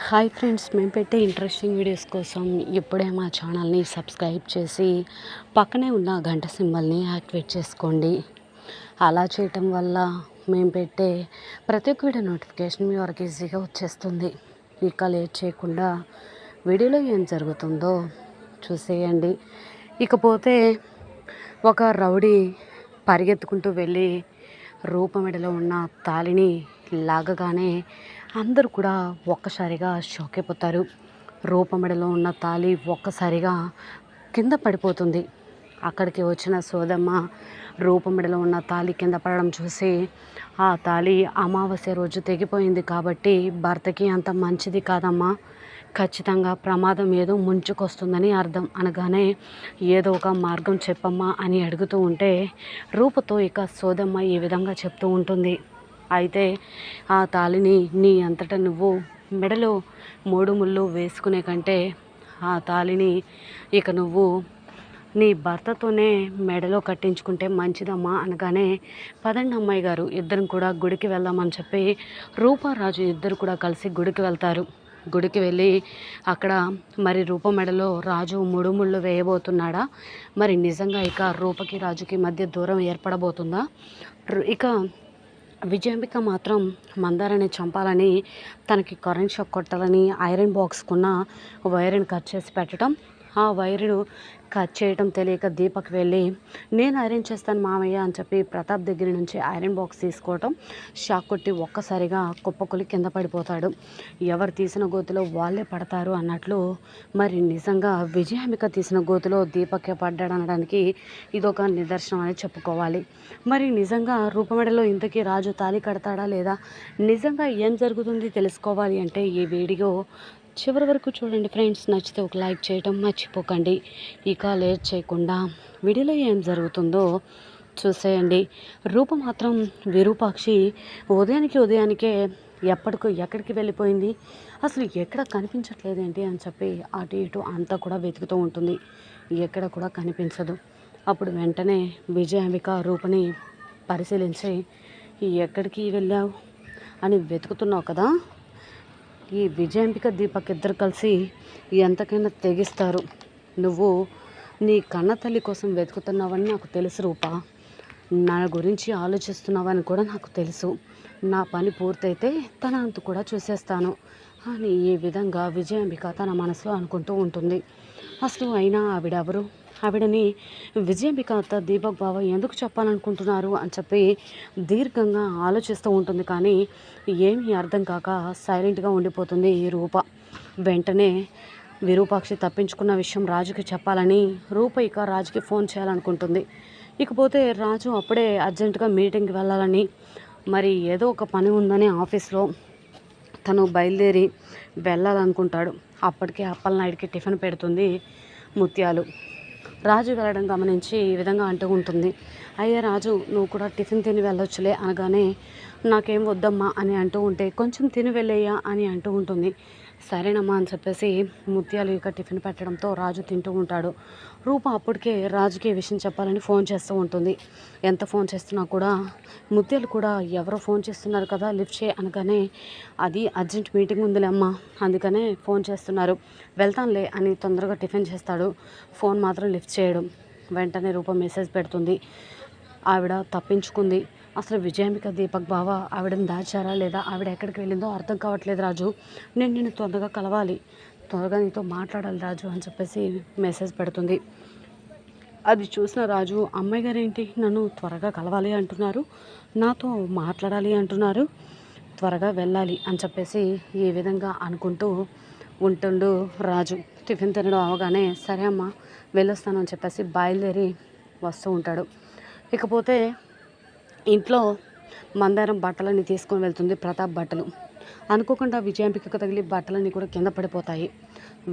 Hi friends, మేము పెట్టే interesting videos కోసం ఇప్పుడే మా ఛానల్ని సబ్స్క్రైబ్ చేసి పక్కనే ఉన్న గంట సింబల్ని యాక్టివేట్ చేసుకోండి. అలా చేయటం వల్ల మేము పెట్టే ప్రతి ఒక్క వీడియో నోటిఫికేషన్ మీ వరకు ఈజీగా వచ్చేస్తుంది. ఇక లేట్ చేయకుండా వీడియోలో ఏం జరుగుతుందో చూసేయండి. ఇకపోతే ఒక రౌడీ పరిగెత్తుకుంటూ వెళ్ళి రూపమెడలో ఉన్న తాళిని లాగగానే అందరూ కూడా ఒక్కసారిగా షాక్ అయిపోతారు. రూపమెడలో ఉన్న తాళి ఒక్కసారిగా కింద పడిపోతుంది. అక్కడికి వచ్చిన సోదమ్మ రూపమెడలో ఉన్న తాళి కింద పడడం చూసి, ఆ తాళి అమావాస్య రోజు తెగిపోయింది కాబట్టి భర్తకి అంత మంచిది కాదమ్మా, ఖచ్చితంగా ప్రమాదం ఏదో ముంచుకొస్తుందని అర్థం అనగానే, ఏదో ఒక మార్గం చెప్పమ్మా అని అడుగుతూ ఉంటే రూపతో ఇక సోదమ్మ ఈ విధంగా చెప్తూ ఉంటుంది. అయితే ఆ తాళిని నీ అంతటా నువ్వు మెడలో 3 ముళ్ళు వేసుకునే కంటే ఆ తాళిని ఇక నువ్వు నీ భర్తతోనే మెడలో కట్టించుకుంటే మంచిదమ్మా అనగానే, పదండి అమ్మాయి గారు, ఇద్దరం కూడా గుడికి వెళ్దామని చెప్పి రూపారాజు ఇద్దరు కూడా కలిసి గుడికి వెళ్తారు. గుడికి వెళ్ళి అక్కడ మరి రూప మెడలో రాజు 3 ముళ్ళు వేయబోతున్నాడా, మరి నిజంగా ఇక రూపకి రాజుకి మధ్య దూరం ఏర్పడబోతుందా? ఇక విజయాంబిక మాత్రం మందారాన్ని చంపాలని, తనకి కరెంట్ షాక్ కొట్టాలని ఐరన్ బాక్స్కున్న వైర్ని కట్ చేసి పెట్టడం, ఆ వైరు కట్ చేయడం తెలియక దీపక్ వెళ్ళి నేను ఐరన్ చేస్తాను మామయ్య అని చెప్పి ప్రతాప్ దగ్గర నుంచి ఐరన్ బాక్స్ తీసుకోవటం, షాక్ కొట్టి ఒక్కసారిగా కుప్పకులి కింద పడిపోతాడు. ఎవరు తీసిన గోతిలో వాళ్ళే పడతారు అన్నట్లు మరి నిజంగా విజయాంబిక తీసిన గోతిలో దీపక్కే పడ్డాడు అనడానికి ఇదొక నిదర్శనం అని చెప్పుకోవాలి. మరి నిజంగా రూపమెడలో ఇంతకీ రాజు తాళి కడతాడా లేదా, నిజంగా ఏం జరుగుతుంది తెలుసుకోవాలి అంటే ఈ వీడియో చివరి వరకు చూడండి ఫ్రెండ్స్. నచ్చితే ఒక లైక్ చేయడం మర్చిపోకండి. ఇక లేట్ చేయకుండా వీడియోలో ఏం జరుగుతుందో చూసేయండి. రూప మాత్రం విరూపాక్షి ఉదయానికే ఎక్కడికి వెళ్ళిపోయింది, అసలు ఎక్కడ కనిపించట్లేదేంటి అని చెప్పి అటు ఇటు అంతా కూడా వెతుకుతూ ఉంటుంది. ఎక్కడ కూడా కనిపించదు. అప్పుడు వెంటనే విజయాంబిక రూపని పరిశీలించి, ఎక్కడికి వెళ్ళావు అని వెతుకుతున్నావు కదా, ఈ విజయాంబిక దీపక్ ఇద్దరు కలిసి ఎంతకైనా తెగిస్తారు. నువ్వు నీ కన్న తల్లి కోసం వెతుకుతున్నావని నాకు తెలుసు రూప, నా గురించి ఆలోచిస్తున్నావని కూడా నాకు తెలుసు. నా పని పూర్తయితే తన అంతు కూడా చూసేస్తాను అని ఈ విధంగా విజయాంబిక తన మనసులో అనుకుంటూ ఉంటుంది. అసలు అయినా ఆవిడెవరు, ఆవిడని విజయాంబిక అత్త దీపక్ బావ ఎందుకు చెప్పాలనుకుంటున్నారు అని చెప్పి దీర్ఘంగా ఆలోచిస్తూ ఉంటుంది. కానీ ఏమీ అర్థం కాక సైలెంట్గా ఉండిపోతుంది ఈ రూప. వెంటనే విరూపాక్షి తప్పించుకున్న విషయం రాజుకి చెప్పాలని రూప ఇక రాజుకి ఫోన్ చేయాలనుకుంటుంది. ఇకపోతే రాజు అప్పుడే అర్జెంటుగా మీటింగ్కి వెళ్ళాలని, మరి ఏదో ఒక పని ఉందని ఆఫీస్లో తను బయలుదేరి వెళ్ళాలనుకుంటాడు. అప్పటికే అప్పలనాయుడికి టిఫిన్ పెడుతుంది ముత్యాలు. రాజు వెళ్ళడం గమనించి ఈ విధంగా అంటూ ఉంటుంది, అయ్యా రాజు, నువ్వు కూడా టిఫిన్ తిని వెళ్ళొచ్చులే అనగానే, నాకేం వద్దమ్మా అని అంటూ ఉంటే, కొంచెం తిని వెళ్ళయ్యా అని అంటూ ఉంటుంది. సరేనమ్మా అని చెప్పేసి ముత్యాలు ఇక టిఫిన్ పెట్టడంతో రాజు తింటూ ఉంటాడు. రూప అప్పటికే రాజుకి విషయం చెప్పాలని ఫోన్ చేస్తూ ఉంటుంది. ఎంత ఫోన్ చేస్తున్నా కూడా ముత్యాలు కూడా ఎవరో ఫోన్ చేస్తున్నారు కదా, లిఫ్ట్ చేయి అనగానే, అది అర్జెంట్ మీటింగ్ ఉందిలే అమ్మా, అందుకనే ఫోన్ చేస్తున్నారు, వెళ్తానులే అని తొందరగా టిఫిన్ చేస్తాడు. ఫోన్ మాత్రం లిఫ్ట్ చేయడం. వెంటనే రూప మెసేజ్ పెడుతుంది, ఆవిడ తప్పించుకుంది. అసలు విజయాంబిక దీపక్ బావ ఆవిడని దాచారా లేదా, ఆవిడ ఎక్కడికి వెళ్ళిందో అర్థం కావట్లేదు రాజు, నేను నిన్ను తొందరగా కలవాలి, త్వరగా నీతో మాట్లాడాలి రాజు అని చెప్పేసి మెసేజ్ పెడుతుంది. అది చూసిన రాజు, అమ్మాయి గారు ఏంటి నన్ను త్వరగా కలవాలి అంటున్నారు, నాతో మాట్లాడాలి అంటున్నారు, త్వరగా వెళ్ళాలి అని చెప్పేసి ఈ విధంగా అనుకుంటూ ఉంటుండు రాజు. టిఫిన్ తినడం అవగానే, సరే అమ్మా వెళ్ళొస్తాను అని చెప్పేసి బయలుదేరి వస్తూ ఉంటాడు. ఇకపోతే ఇంట్లో మందారం బట్టలన్నీ తీసుకొని వెళ్తుంది, ప్రతాప్ బట్టలు. అనుకోకుండా విజయాంబికకు తగిలి బట్టలన్నీ కూడా కింద పడిపోతాయి.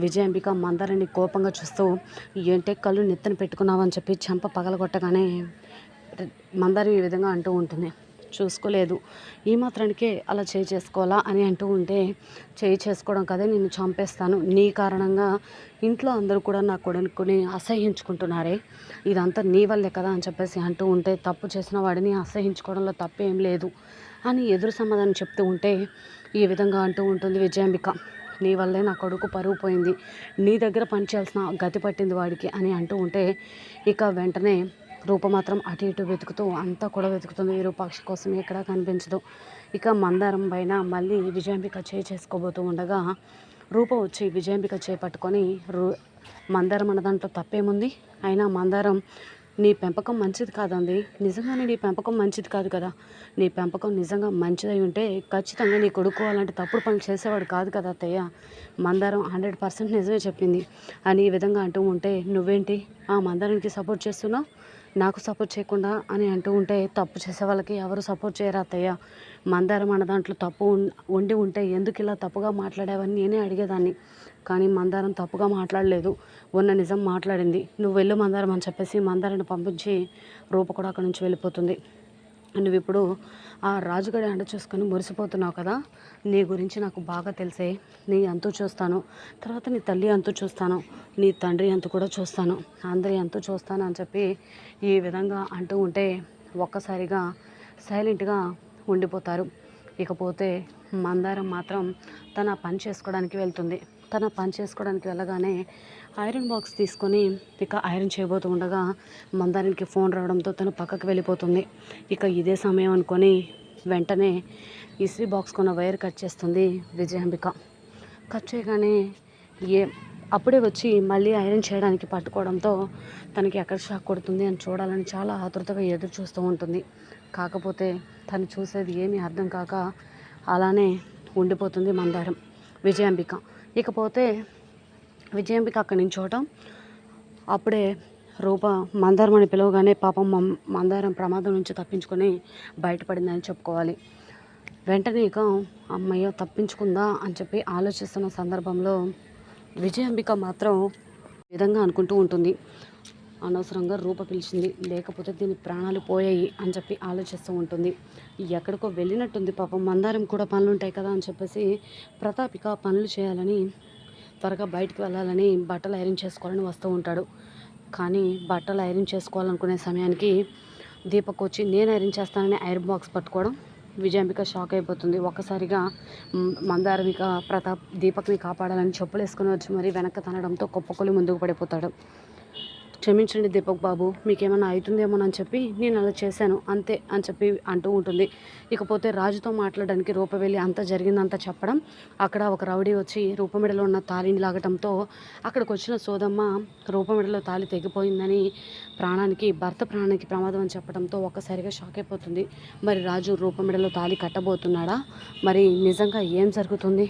విజయాంబిక మందారాన్ని కోపంగా చూస్తూ, ఏంటే కళ్ళు నెత్తని పెట్టుకున్నావని చెప్పి చెంప పగలగొట్టగానే మందారం ఈ విధంగా అంటూ ఉంటుంది, చూసుకోలేదు, ఈ మాత్రానికే అలా చేసుకోవాలా అని అంటూ ఉంటే, చేసుకోవడం కదే నిన్ను చంపేస్తాను, నీ కారణంగా ఇంట్లో అందరూ కూడా నా కొడుకుని అసహ్యించుకుంటున్నారే, ఇదంతా నీ వల్లే కదా అని చెప్పేసి అంటూ ఉంటే, తప్పు చేసిన వాడిని అసహ్యించుకోవడంలో తప్పేం లేదు అని ఎదురు సమాధానం చెప్తూ ఉంటే ఈ విధంగా అంటూ ఉంటుంది విజయాంబిక. నీ వల్లే నా కొడుకు పరువు పోయింది, నీ దగ్గర పనిచేయాల్సిన గతి పట్టింది వాడికి అని అంటూ ఉంటే ఇక వెంటనే రూప మాత్రం అటు ఇటు వెతుకుతూ అంతా కూడా వెతుకుతుంది. విరూపాక్ష కోసం ఎక్కడా కనిపించదు. ఇక మందారం పైన మళ్ళీ విజయాంబిక చేసుకోబోతూ ఉండగా రూప వచ్చి విజయాంబిక పట్టుకొని మందారం అన్న దాంట్లో తప్పేముంది, అయినా మందారం నీ పెంపకం మంచిది కాదండి, నిజంగానే నీ పెంపకం మంచిది కాదు కదా, నీ పెంపకం నిజంగా మంచిదై ఉంటే ఖచ్చితంగా నీ కొడుకు అలాంటి తప్పుడు పనులు చేసేవాడు కాదు కదా అత్తయ్య, మందారం 100% నిజమే చెప్పింది అని ఈ విధంగా అంటూ ఉంటే నువ్వేంటి ఆ మందారానికి సపోర్ట్ చేస్తున్నావు, నాకు సపోర్ట్ చేయకుండా అని అంటూ ఉంటే తప్పు చేసే వాళ్ళకి ఎవరు సపోర్ట్ చేయరు అత్తయ్య, మందారం అన్న దాంట్లో తప్పు ఉండి ఉంటే ఎందుకు ఇలా తప్పుగా మాట్లాడావని నేనే అడిగేదాన్ని, కానీ మందారం తప్పుగా మాట్లాడలేదు, ఉన్న నిజం మాట్లాడింది, నువ్వు వెళ్ళు మందారం అని చెప్పేసి మందారాన్ని పంపించి రూప కూడా అక్కడి నుంచి వెళ్ళిపోతుంది. నువ్వు ఇప్పుడు ఆ రాజుగడి అండ చూసుకొని మురిసిపోతున్నావు కదా, నీ గురించి నాకు బాగా తెలిసే, నీ అంతు చూస్తాను, తర్వాత నీ తల్లి అంతు చూస్తాను, నీ తండ్రి అంతు కూడా చూస్తాను, అందరి అంతు చూస్తాను అని చెప్పి ఈ విధంగా అంటూ ఉంటే ఒక్కసారిగా సైలెంట్గా ఉండిపోతారు. ఇకపోతే మందారం మాత్రం తన పని చేసుకోవడానికి వెళ్తుంది. తన పని చేసుకోవడానికి వెళ్ళగానే ఐరన్ బాక్స్ తీసుకొని ఇక ఐరన్ చేయబోతూ ఉండగా మందారానికి ఫోన్ రావడంతో తను పక్కకు వెళ్ళిపోతుంది. ఇక ఇదే సమయం అనుకొని వెంటనే ఇస్త్రీ బాక్స్ కొన్న వైర్ కట్ చేస్తుంది విజయాంబిక. కట్ చేయగానే అప్పుడే వచ్చి మళ్ళీ ఐరన్ చేయడానికి పట్టుకోవడంతో తనకి ఎక్కడ షాక్ కొడుతుంది అని చూడాలని చాలా ఆతృతగా ఎదురు చూస్తూ ఉంటుంది. కాకపోతే తను చూసేది ఏమీ అర్థం కాక అలానే ఉండిపోతుంది విజయాంబిక. ఇకపోతే విజయాంబిక అక్కడి నుంచి చూడటం అప్పుడే రూప మందారం అని పిలవగానే పాపం మందారం ప్రమాదం నుంచి తప్పించుకొని బయటపడిందని చెప్పుకోవాలి. వెంటనే ఇక అమ్మయ్య తప్పించుకుందా అని చెప్పి ఆలోచిస్తున్న సందర్భంలో విజయాంబిక మాత్రం విధంగా అనుకుంటూ ఉంటుంది, అనవసరంగా రూప పిలిచింది, లేకపోతే దీని ప్రాణాలు పోయాయి అని చెప్పి ఆలోచిస్తూ ఉంటుంది. ఎక్కడికో వెళ్ళినట్టుంది పాపం, మందారం కూడా పనులు ఉంటాయి కదా అని చెప్పేసి ప్రతాపిక పనులు చేయాలని త్వరగా బయటకు వెళ్ళాలని బట్టలు ఐరన్ చేసుకోవాలని వస్తూ ఉంటాడు. కానీ బట్టలు ఐరన్ చేసుకోవాలనుకునే సమయానికి దీపక్ వచ్చి నేను ఐరన్ చేస్తానని ఐరన్ బాక్స్ పట్టుకోవడం విజయాంబిక షాక్ అయిపోతుంది. ఒక్కసారిగా మందారమిక ప్రతాప్ దీపక్ని కాపాడాలని చెప్పులు వేసుకుని వచ్చి మరీ వెనక్కి తనడంతో కుప్పకొలి ముందుకు పడిపోతాడు. క్షమించండి దీపక్ బాబు, మీకేమైనా అవుతుందేమోనని చెప్పి నేను అలా చేశాను అంతే అని చెప్పి అంటూ ఉంటుంది. ఇకపోతే రాజుతో మాట్లాడడానికి రూప వెళ్ళి అంతా జరిగిందంతా చెప్పడం, అక్కడ ఒక రౌడీ వచ్చి రూపమెడలో ఉన్న తాళిని లాగటంతో అక్కడికి వచ్చిన సోదమ్మ రూపమెడలో తాళి తెగిపోయిందని భర్త ప్రాణానికి ప్రమాదం అని చెప్పడంతో ఒక్కసారిగా షాక్ అయిపోతుంది. మరి రాజు రూపమెడలో తాళి కట్టబోతున్నాడా, మరి నిజంగా ఏం జరుగుతుంది?